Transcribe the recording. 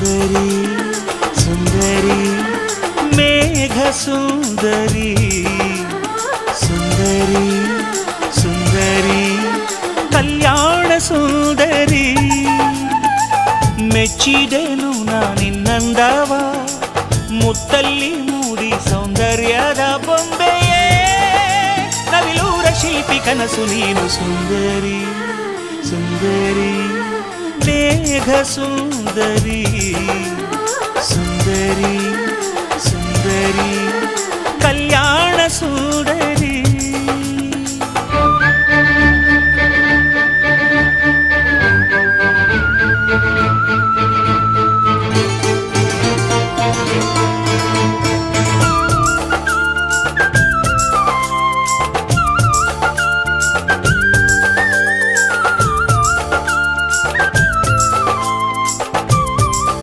ಸುಂದರಿ ಸುಂದರಿ ಮೇಘ ಸುಂದರಿ ಸುಂದರಿ ಸುಂದರಿ ಕಲ್ಯಾಣ ಸುಂದರಿ ಮೆಚ್ಚಿದೆನು ನಾನಿನ್ನಂದವ ಮುತ್ತಲ್ಲಿ ಮೂಡಿ ಸೌಂದರ್ಯದ ಬೊಂಬೆಯೇ ನವಿಲೂರ ಶಿಲ್ಪಿ ಕನಸು ನೀನು ಸುಂದರಿ ಸುಂದರಿ ಮೇಘ ಸುಂದರಿ ಸುಂದರಿ ಸುಂದರಿ